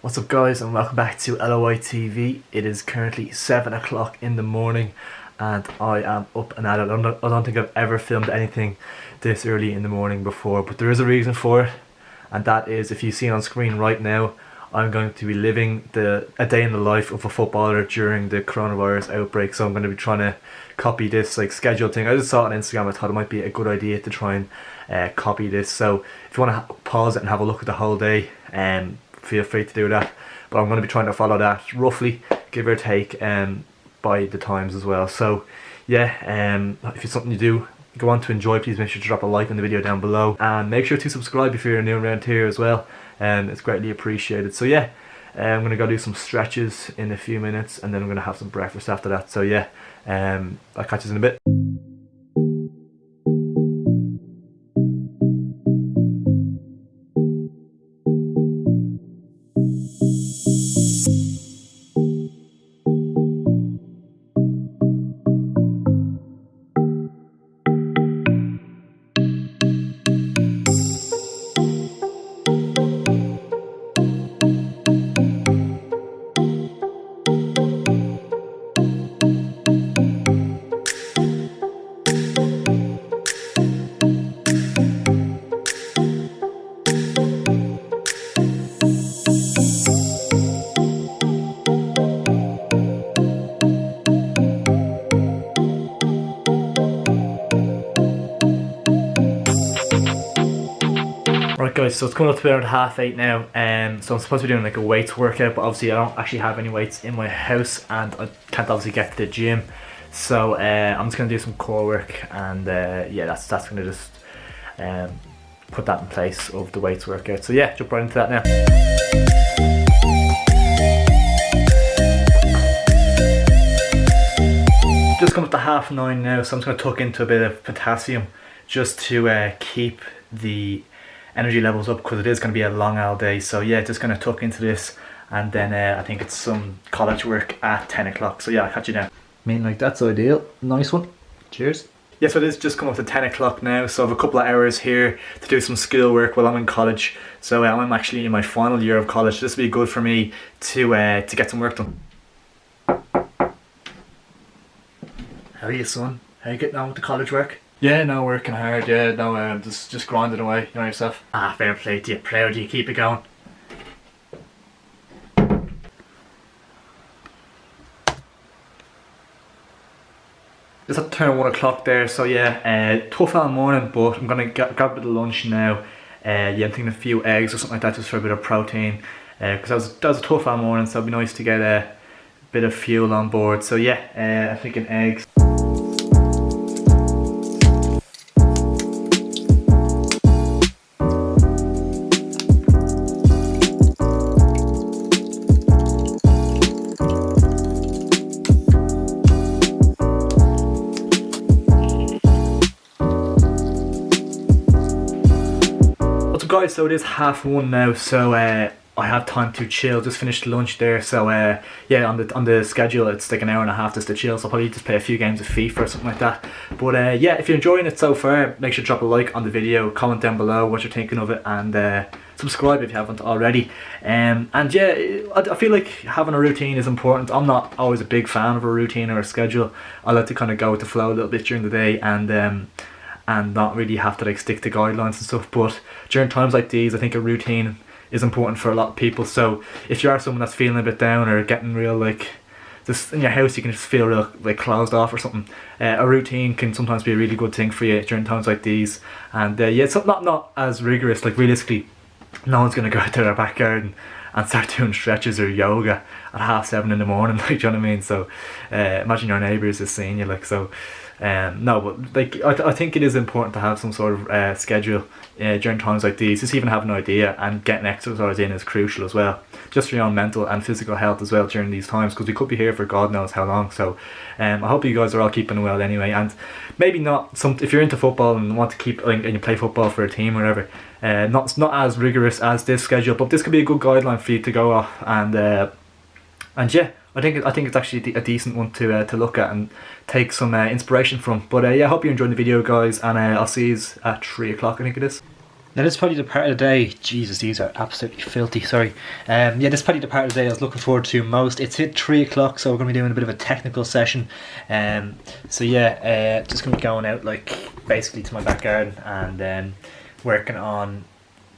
What's up guys, and welcome back to LOI TV. It is currently 7 o'clock in the morning and I am up and at it. I don't think I've ever filmed anything this early in the morning before, but there is a reason for it, and that is, if you see on screen right now, I'm going to be living a day in the life of a footballer during the coronavirus outbreak. So I'm going to be trying to copy this schedule thing. I just saw it on Instagram. I thought it might be a good idea to try and copy this. So if you want to pause it and have a look at the whole day, feel free to do that. But I'm going to be trying to follow that roughly, give or take, by the times as well. So yeah, if it's something you do go on to enjoy, please make sure to drop a like on the video down below, and make sure to subscribe if you're new around here as well. It's greatly appreciated. So yeah, I'm going to go do some stretches in a few minutes, and then I'm going to have some breakfast after that. So yeah, I'll catch you in a bit. Right guys, so it's coming up to around 8:30 now, so I'm supposed to be doing like a weights workout, but obviously I don't actually have any weights in my house and I can't obviously get to the gym, so I'm just going to do some core work, and yeah, that's going to just put that in place of the weights workout. So yeah, jump right into that now. Just come up to 9:30 now, so I'm just going to tuck into a bit of potassium just to keep the energy levels up, because it is going to be a long old day. So yeah, just going to tuck into this, and then I think it's some college work at 10 o'clock. So yeah, I'll catch you now. Mean like that's ideal. Nice one. Cheers. Yeah, so it is just come up to 10 o'clock now, so I have a couple of hours here to do some skill work while I'm in college. So I'm actually in my final year of college. This will be good for me to get some work done. How are you, son? How are you getting on with the college work? Yeah, no, working hard, yeah, no, just grinding away, you know yourself. Ah, fair play to you, proud of you, keep it going. Just at turn 1 o'clock there, so yeah, tough out morning, but I'm gonna grab a bit of lunch now. Yeah, I'm thinking a few eggs or something like that, just for a bit of protein, because that was a tough out morning, so it'd be nice to get a bit of fuel on board. So yeah, I'm thinking eggs. Guys, so it is 1:30 now, so I have time to chill. Just finished lunch there, so yeah, on the schedule it's like an hour and a half just to chill, so I'll probably just play a few games of FIFA or something like that. But yeah, if you're enjoying it so far, make sure to drop a like on the video, comment down below what you're thinking of it, and subscribe if you haven't already. And yeah, I feel like having a routine is important. I'm not always a big fan of a routine or a schedule. I like to kind of go with the flow a little bit during the day, and not really have to like stick to guidelines and stuff. But during times like these, I think a routine is important for a lot of people. So if you are someone that's feeling a bit down or getting real, like, just in your house you can just feel real like closed off or something, a routine can sometimes be a really good thing for you during times like these. And yeah, it's not as rigorous. Like, realistically, no one's going to go out to their backyard and start doing stretches or yoga at 7:30 in the morning, like, do you know what I mean? So imagine your neighbours is seeing you, like, so no, but like I think it is important to have some sort of schedule during times like these. Just even having an idea and getting exercise in is crucial as well, just for your own mental and physical health as well during these times, because we could be here for God knows how long. So I hope you guys are all keeping well anyway, and maybe not if you're into football and want to keep, like, and you play football for a team or whatever, not as rigorous as this schedule, but this could be a good guideline for you to go off, and yeah, I think it's actually a decent one to look at and take some inspiration from. But yeah, I hope you enjoyed the video, guys, and I'll see you at 3 o'clock, I think it is. Now this is probably the part of the day, Jesus, these are absolutely filthy, sorry. Yeah, this is probably the part of the day I was looking forward to most. It's hit 3 o'clock, so we're going to be doing a bit of a technical session. So yeah, just going to be going out like basically to my back garden and working on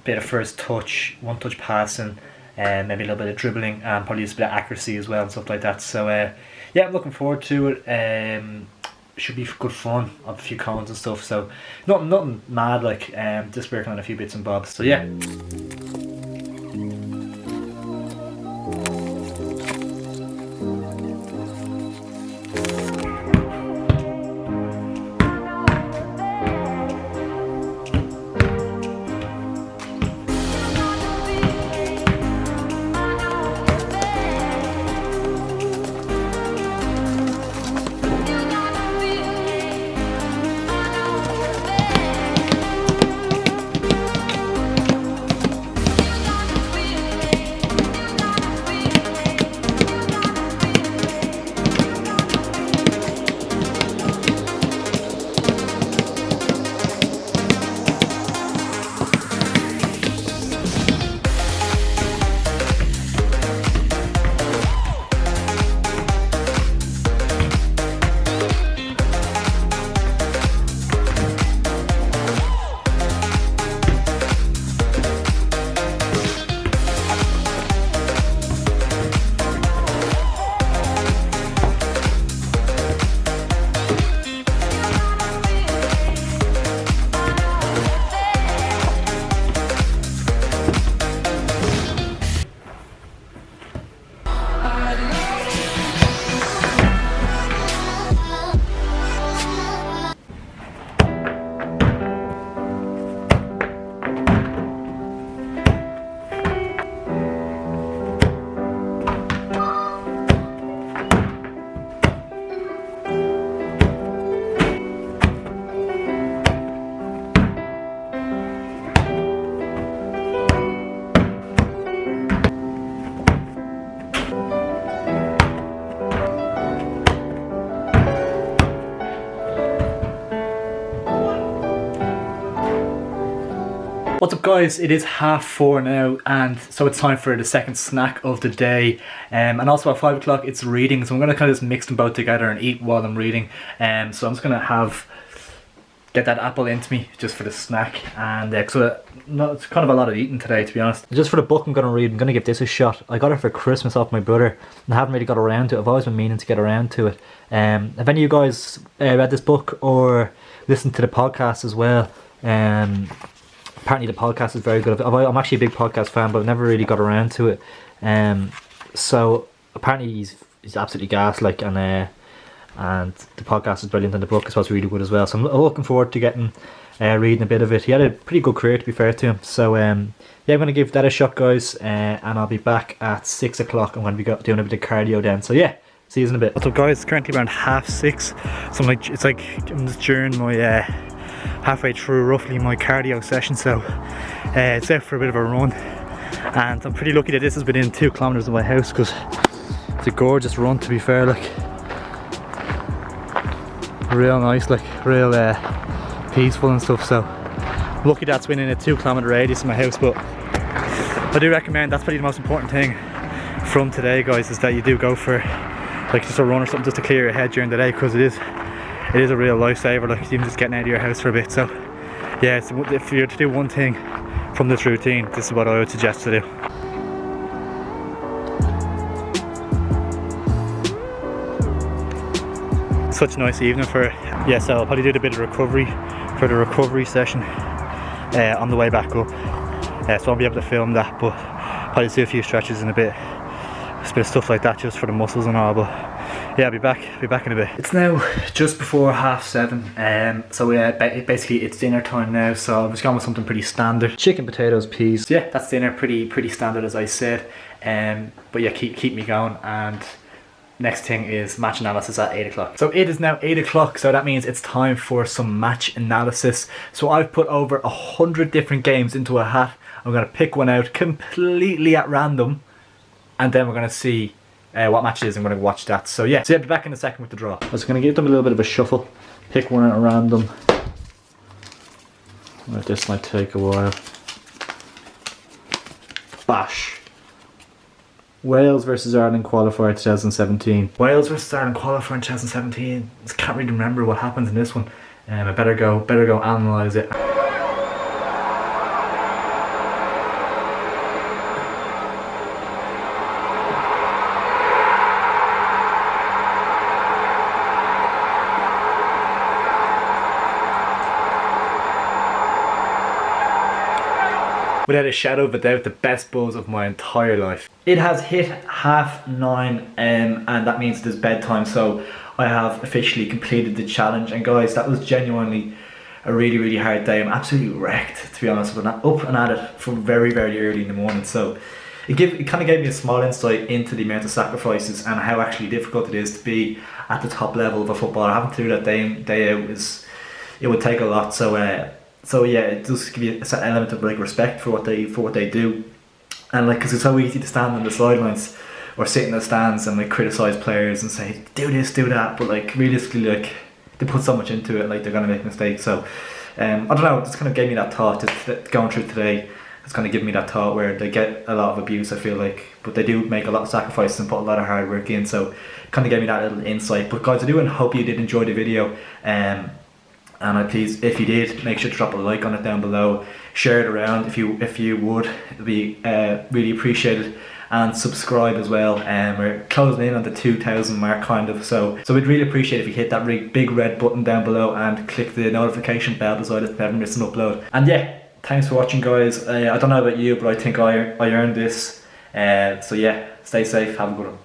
a bit of first touch, one touch passing, and maybe a little bit of dribbling and probably just a bit of accuracy as well and stuff like that. So yeah, I'm looking forward to it. Should be good fun. I've a few cones and stuff, so nothing mad, like just working on a few bits and bobs. So yeah. What's up guys, it is 4:30 now, and so it's time for the second snack of the day, and also at 5 o'clock it's reading, so I'm going to kind of just mix them both together and eat while I'm reading. So I'm just going to get that apple into me just for the snack, and so it's kind of a lot of eating today, to be honest. Just for the book I'm going to read, I'm going to give this a shot. I got it for Christmas off my brother and I haven't really got around to it. I've always been meaning to get around to it. Have any of you guys read this book or listened to the podcast as well? Apparently the podcast is very good. I'm actually a big podcast fan, but I've never really got around to it. So apparently he's absolutely gas, like, and the podcast is brilliant, and the book is supposed to be really good as well. So I'm looking forward to getting reading a bit of it. He had a pretty good career, to be fair to him. So yeah, I'm going to give that a shot, guys, and I'll be back at 6 o'clock. I'm going to be doing a bit of cardio then. So yeah, see you in a bit. What's up guys, it's currently around 6:30. So it's like I'm just during my halfway through roughly my cardio session, so it's out for a bit of a run, and I'm pretty lucky that this is within 2 kilometers of my house, because it's a gorgeous run, to be fair, like real nice, like real peaceful and stuff. So lucky that's within a 2 kilometer radius of my house. But I do recommend, that's probably the most important thing from today, guys, is that you do go for like just a run or something, just to clear your head during the day, because it is a real lifesaver, like even just getting out of your house for a bit. So yeah, if you're to do one thing from this routine, this is what I would suggest to do. Such a nice evening for it. Yeah, so I'll probably do a bit of recovery for the recovery session on the way back up. So I won't be able to film that, but probably do a few stretches in a bit, just a bit of stuff like that, just for the muscles and all. But yeah, I'll be back in a bit. It's now just before 7:30, so yeah, basically it's dinner time now, so I'm just going with something pretty standard. Chicken, potatoes, peas. So yeah, that's dinner, pretty standard, as I said. But yeah, keep me going, and next thing is match analysis at 8 o'clock. So it is now 8 o'clock, so that means it's time for some match analysis. So I've put over 100 different games into a hat. I'm going to pick one out completely at random, and then we're going to see what match it is. I'm going to watch that. So yeah, I'll be back in a second with the draw. I was going to give them a little bit of a shuffle, pick one at random. Right, this might take a while. Bash. Wales versus Ireland qualifier 2017. Wales versus Ireland qualifier in 2017. Just can't really remember what happens in this one. I better go analyse it. Without a shadow of a doubt, the best buzz of my entire life. It has hit 9:30 and that means it is bedtime, so I have officially completed the challenge. And guys, that was genuinely a really hard day. I'm absolutely wrecked, to be honest, but I'm up and at it from very early in the morning. So it kind of gave me a small insight into the amount of sacrifices and how actually difficult it is to be at the top level of a footballer. Having to do that day in, day out it would take a lot. So yeah, it does give you a certain element of like respect for what they do, and like, because it's so easy to stand on the sidelines or sit in the stands and like criticize players and say do this, do that, but like realistically, like they put so much into it, like they're gonna make mistakes. So I don't know, it just kind of gave me that thought going through today. It's kind of given me that thought where they get a lot of abuse, I feel like, but they do make a lot of sacrifices and put a lot of hard work in. So it kind of gave me that little insight. But guys, I do hope you did enjoy the video. And please, if you did, make sure to drop a like on it down below. Share it around if you would. It'd be really appreciated. And subscribe as well. We're closing in on the 2,000 mark kind of. So we'd really appreciate if you hit that big red button down below and click the notification bell beside it to never miss an upload. And yeah, thanks for watching, guys. I don't know about you, but I think I earned this. So yeah, stay safe. Have a good one.